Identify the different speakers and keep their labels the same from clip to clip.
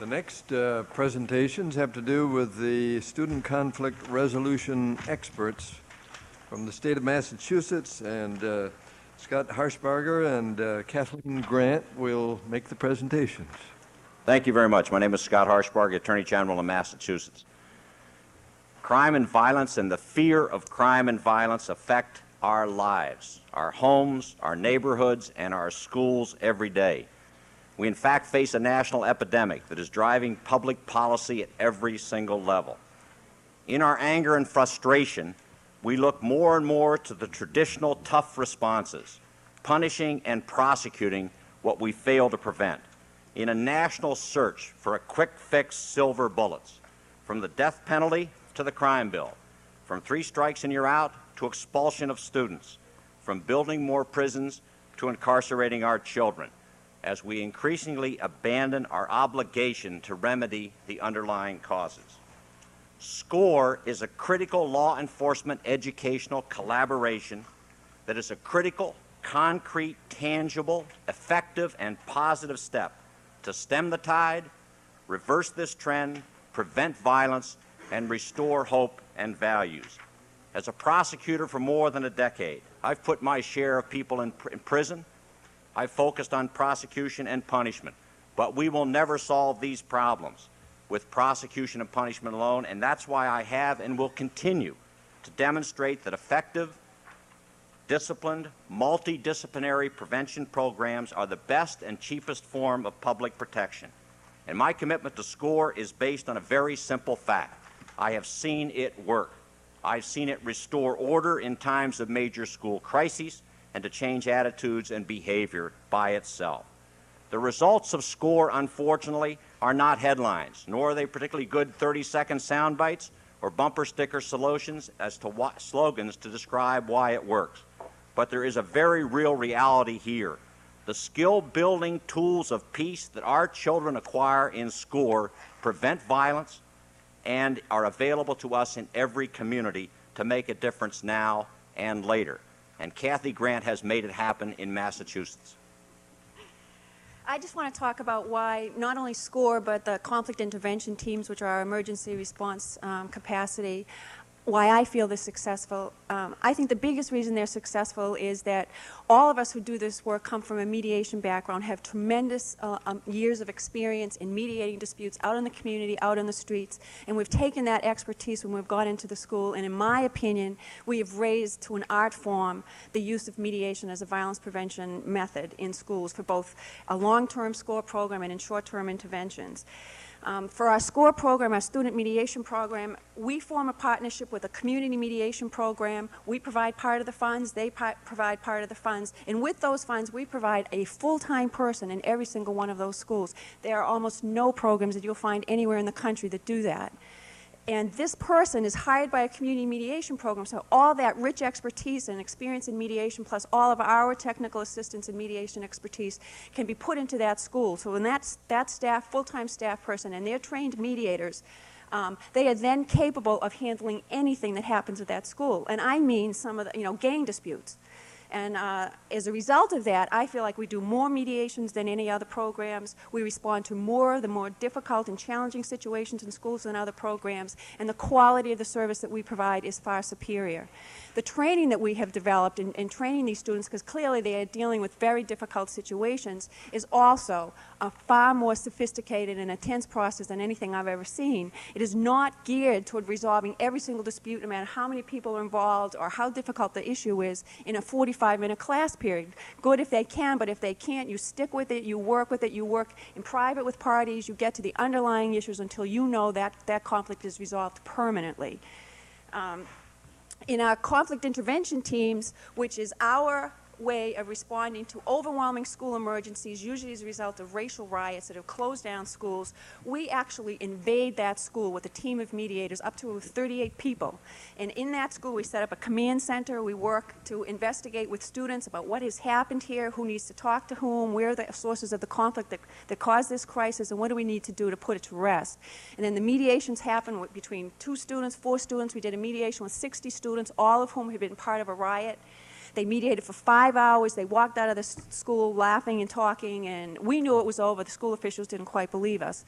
Speaker 1: The next presentations have to do with the student conflict resolution experts from the state of Massachusetts, and Scott Harshbarger and Kathleen Grant will make the presentations.
Speaker 2: Thank you very much. My name is Scott Harshbarger, Attorney General of Massachusetts. Crime and violence and the fear of crime and violence affect our lives, our homes, our neighborhoods, and our schools every day. We in fact face a national epidemic that is driving public policy at every single level. In our anger and frustration, we look more and more to the traditional tough responses, punishing and prosecuting what we fail to prevent, in a national search for a quick fix silver bullets, from the death penalty to the crime bill, from 3 strikes and you're out to expulsion of students, from building more prisons to incarcerating our children, as we increasingly abandon our obligation to remedy the underlying causes. SCORE is a critical law enforcement educational collaboration that is a critical, concrete, tangible, effective, and positive step to stem the tide, reverse this trend, prevent violence, and restore hope and values. As a prosecutor for more than a decade, I've put my share of people in prison. I've focused on prosecution and punishment, but we will never solve these problems with prosecution and punishment alone, and that's why I have and will continue to demonstrate that effective, disciplined, multidisciplinary prevention programs are the best and cheapest form of public protection. And my commitment to SCORE is based on a very simple fact. I have seen it work. I've seen it restore order in times of major school crises and to change attitudes and behavior by itself. The results of SCORE, unfortunately, are not headlines, nor are they particularly good 30-second sound bites or bumper sticker slogans to describe why it works. But there is a very real reality here. The skill-building tools of peace that our children acquire in SCORE prevent violence and are available to us in every community to make a difference now and later. And Kathy Grant has made it happen in Massachusetts.
Speaker 3: I just want to talk about why not only SCORE, but the conflict intervention teams, which are our emergency response capacity, why I feel they're successful. I think the biggest reason they're successful is that all of us who do this work come from a mediation background, have tremendous years of experience in mediating disputes out in the community, out in the streets, and we've taken that expertise when we've gone into the school, and in my opinion, we have raised to an art form the use of mediation as a violence prevention method in schools for both a long-term SCORE program and in short-term interventions. For our SCORE program, our student mediation program, we form a partnership with a community mediation program. We provide part of the funds, they provide part of the funds, and with those funds we provide a full-time person in every single one of those schools. There are almost no programs that you'll find anywhere in the country that do that. And this person is hired by a community mediation program, so all that rich expertise and experience in mediation, plus all of our technical assistance and mediation expertise, can be put into that school. So when that staff, full-time staff person, and they're trained mediators, they are then capable of handling anything that happens at that school. And I mean some of the, gang disputes. And as a result of that, I feel like we do more mediations than any other programs. We respond to the more difficult and challenging situations in schools than other programs, and the quality of the service that we provide is far superior. The training that we have developed in training these students, because clearly they are dealing with very difficult situations, is also a far more sophisticated and intense process than anything I've ever seen. It is not geared toward resolving every single dispute, no matter how many people are involved or how difficult the issue is, in a 45-minute class period. Good if they can, but if they can't, you stick with it, you work with it, you work in private with parties, you get to the underlying issues until you know that that conflict is resolved permanently. In our conflict intervention teams, which is our way of responding to overwhelming school emergencies, usually as a result of racial riots that have closed down schools, we actually invade that school with a team of mediators, up to 38 people. And in that school, we set up a command center. We work to investigate with students about what has happened here, who needs to talk to whom, where are the sources of the conflict that caused this crisis, and what do we need to do to put it to rest. And then the mediations happen between 2 students, 4 students. We did a mediation with 60 students, all of whom had been part of a riot. They mediated for 5 hours. They walked out of the school laughing and talking, and we knew it was over. The school officials didn't quite believe us.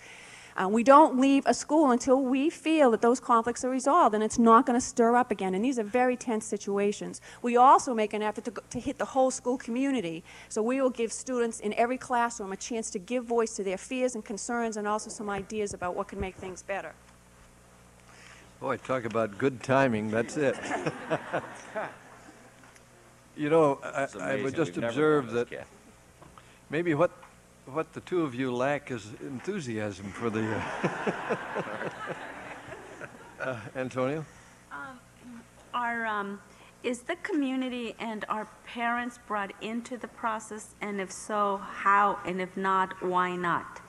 Speaker 3: We don't leave a school until we feel that those conflicts are resolved and it's not going to stir up again. And these are very tense situations. We also make an effort to hit the whole school community. So we will give students in every classroom a chance to give voice to their fears and concerns and also some ideas about what can make things better.
Speaker 1: Boy, talk about good timing, that's it. You know,
Speaker 2: It's
Speaker 1: I would
Speaker 2: amazing.
Speaker 1: just
Speaker 2: We've never
Speaker 1: observe
Speaker 2: done
Speaker 1: that
Speaker 2: this, Kathy.
Speaker 1: maybe what the two of you lack is enthusiasm for the, Antonio?
Speaker 4: Is the community and our parents brought into the process, and if so, how, and if not, why not?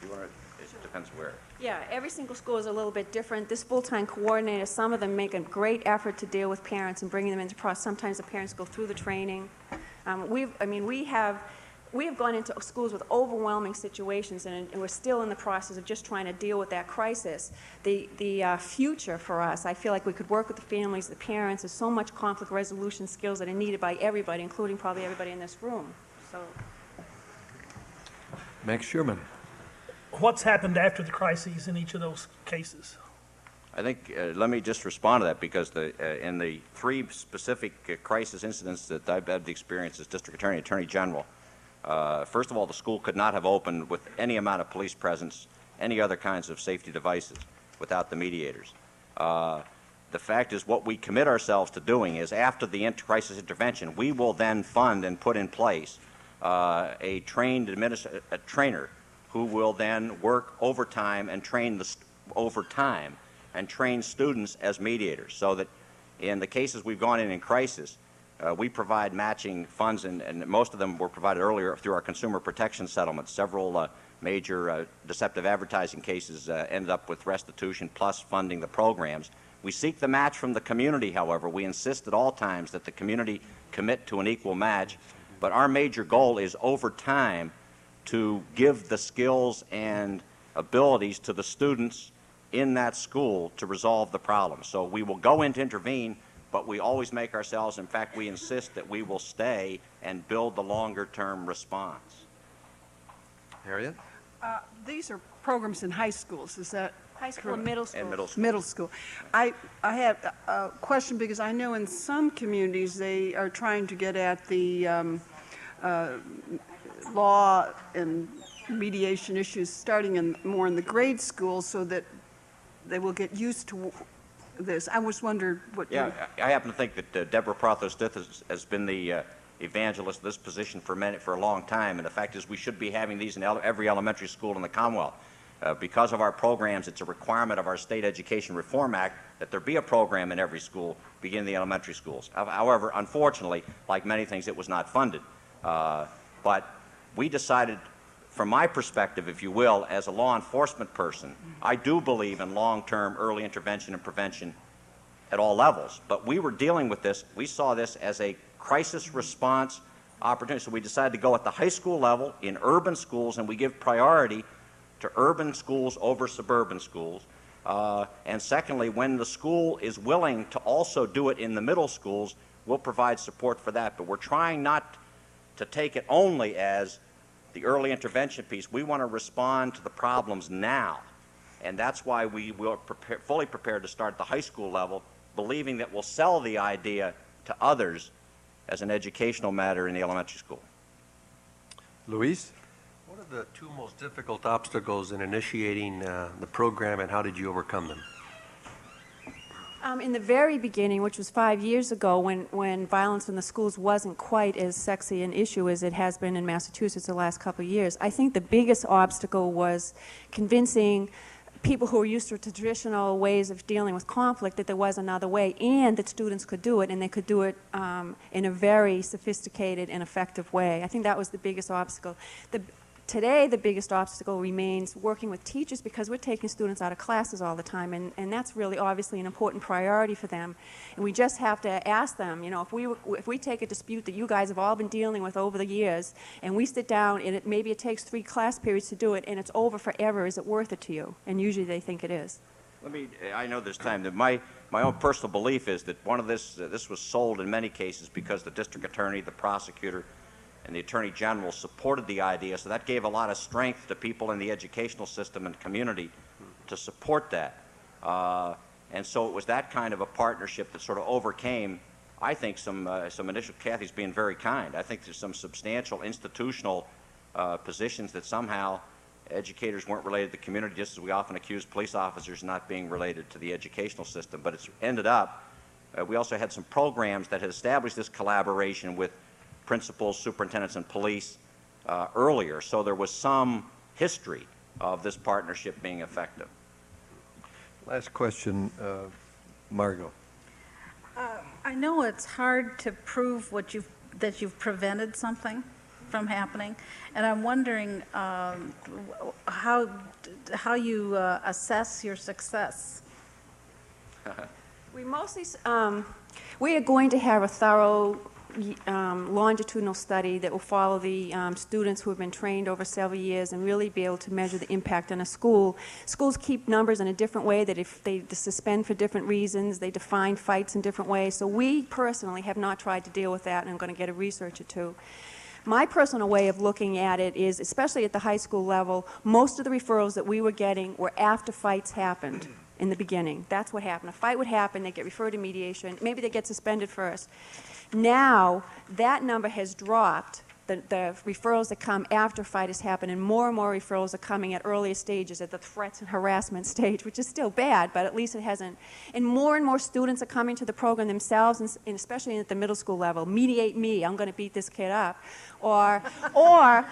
Speaker 2: You wanna- It depends where.
Speaker 3: Yeah, every single school is a little bit different. This full-time coordinator, some of them make a great effort to deal with parents and bringing them into process. Sometimes the parents go through the training. We have gone into schools with overwhelming situations, and we're still in the process of just trying to deal with that crisis. The future for us, I feel like we could work with the families, the parents. There's so much conflict resolution skills that are needed by everybody, including probably everybody in this room. So,
Speaker 1: Max Sherman.
Speaker 5: What's happened after the crises in each of those cases?
Speaker 2: I think, let me just respond to that, because in the three specific crisis incidents that I've had the experience as district attorney, attorney general, first of all, the school could not have opened with any amount of police presence, any other kinds of safety devices, without the mediators. The fact is, what we commit ourselves to doing is, after the crisis intervention, we will then fund and put in place a trainer who will then work overtime and train students as mediators, so that in the cases we've gone in crisis, we provide matching funds, and most of them were provided earlier through our consumer protection settlements. Several major deceptive advertising cases ended up with restitution plus funding the programs. We seek the match from the community, however. We insist at all times that the community commit to an equal match, but our major goal is over time to give the skills and abilities to the students in that school to resolve the problem. So we will go in to intervene, but we always make ourselves, in fact, we insist that we will stay and build the longer-term response.
Speaker 1: Harriet?
Speaker 6: These are programs in high schools, is that
Speaker 3: high school and middle school.
Speaker 2: And middle school.
Speaker 6: middle school? I have a question, because I know in some communities they are trying to get at the law and mediation issues starting more in the grade school, so that they will get used to this. I was wondering what you...
Speaker 2: Yeah, I happen to think that Deborah Protho-Stith has been the evangelist of this position for a long time, and the fact is we should be having these in every elementary school in the Commonwealth. Because of our programs, it's a requirement of our State Education Reform Act that there be a program in every school, beginning the elementary schools. However, unfortunately, like many things, it was not funded. But we decided, from my perspective, if you will, as a law enforcement person, I do believe in long-term early intervention and prevention at all levels. But we were dealing with this, we saw this as a crisis response opportunity. So we decided to go at the high school level in urban schools, and we give priority to urban schools over suburban schools. And secondly, when the school is willing to also do it in the middle schools, we'll provide support for that. But we're trying not to take it only as the early intervention piece. We want to respond to the problems now, and that's why we will fully prepared to start at the high school level, believing that we'll sell the idea to others as an educational matter in the elementary school.
Speaker 1: Luis?
Speaker 7: What are the two most difficult obstacles in initiating the program, and how did you overcome them?
Speaker 3: In the very beginning, which was 5 years ago, when violence in the schools wasn't quite as sexy an issue as it has been in Massachusetts the last couple of years, I think the biggest obstacle was convincing people who are used to traditional ways of dealing with conflict that there was another way, and that students could do it, and they could do it in a very sophisticated and effective way. I think that was the biggest obstacle. Today, the biggest obstacle remains working with teachers, because we're taking students out of classes all the time, and that's really obviously an important priority for them. And we just have to ask them, you know, if we take a dispute that you guys have all been dealing with over the years, and we sit down, and maybe it takes 3 class periods to do it, and it's over forever, is it worth it to you? And usually they think it is.
Speaker 2: I know there's time. That my own personal belief is that this was sold in many cases because the district attorney, the prosecutor, and the attorney general supported the idea, so that gave a lot of strength to people in the educational system and community to support that. And so it was that kind of a partnership that sort of overcame, I think, some initial, Kathy's being very kind, I think there's some substantial institutional positions that somehow educators weren't related to the community, just as we often accuse police officers not being related to the educational system. But it's ended up, we also had some programs that had established this collaboration with principals, superintendents, and police earlier. So there was some history of this partnership being effective.
Speaker 1: Last question, Margot.
Speaker 8: I know it's hard to prove that you've prevented something from happening, and I'm wondering how you assess your success.
Speaker 3: We mostly, we are going to have a thorough longitudinal study that will follow the students who have been trained over several years and really be able to measure the impact on a school. Schools keep numbers in a different way, that if they suspend for different reasons, they define fights in different ways. So we personally have not tried to deal with that, and I'm going to get a researcher to. My personal way of looking at it is, especially at the high school level, most of the referrals that we were getting were after fights happened in the beginning. That's what happened. A fight would happen, they'd get referred to mediation, maybe they get suspended first. Now, that number has dropped. The referrals that come after a fight has happened, and more referrals are coming at earlier stages, at the threats and harassment stage, which is still bad, but at least it hasn't. And more students are coming to the program themselves, and especially at the middle school level, mediate me, I'm going to beat this kid up. Or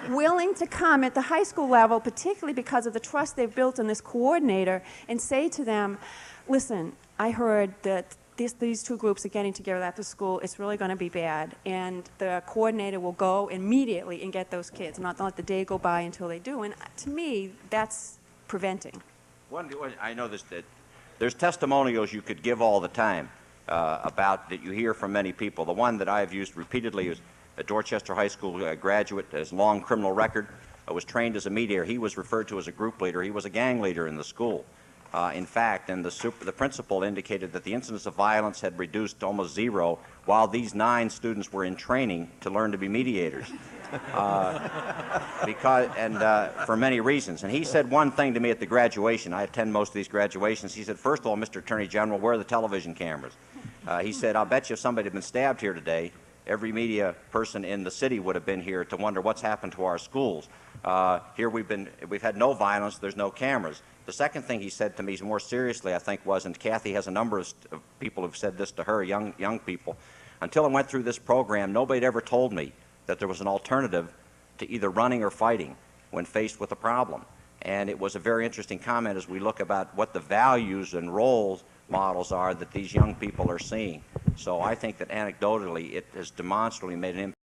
Speaker 3: willing to come at the high school level, particularly because of the trust they've built in this coordinator, and say to them, listen, I heard that these two groups are getting together after school, it's really going to be bad. And the coordinator will go immediately and get those kids, not let the day go by until they do. And to me, that's preventing.
Speaker 2: I know that there's testimonials you could give all the time about that you hear from many people. The one that I've used repeatedly is a Dorchester High School graduate, has long criminal record, was trained as a mediator. He was referred to as a group leader. He was a gang leader in the school. In fact, and the principal indicated that the incidence of violence had reduced to almost zero while these 9 students were in training to learn to be mediators. For many reasons. And he said one thing to me at the graduation. I attend most of these graduations. He said, first of all, Mr. Attorney General, where are the television cameras? He said, I'll bet you if somebody had been stabbed here today, every media person in the city would have been here to wonder what's happened to our schools. Here we've had no violence, there's no cameras. The second thing he said to me more seriously, I think, was, and Kathy has a number of people who've said this to her, young people, until I went through this program, nobody had ever told me that there was an alternative to either running or fighting when faced with a problem. And it was a very interesting comment as we look about what the values and roles models are that these young people are seeing. So I think that anecdotally it has demonstrably made an impact.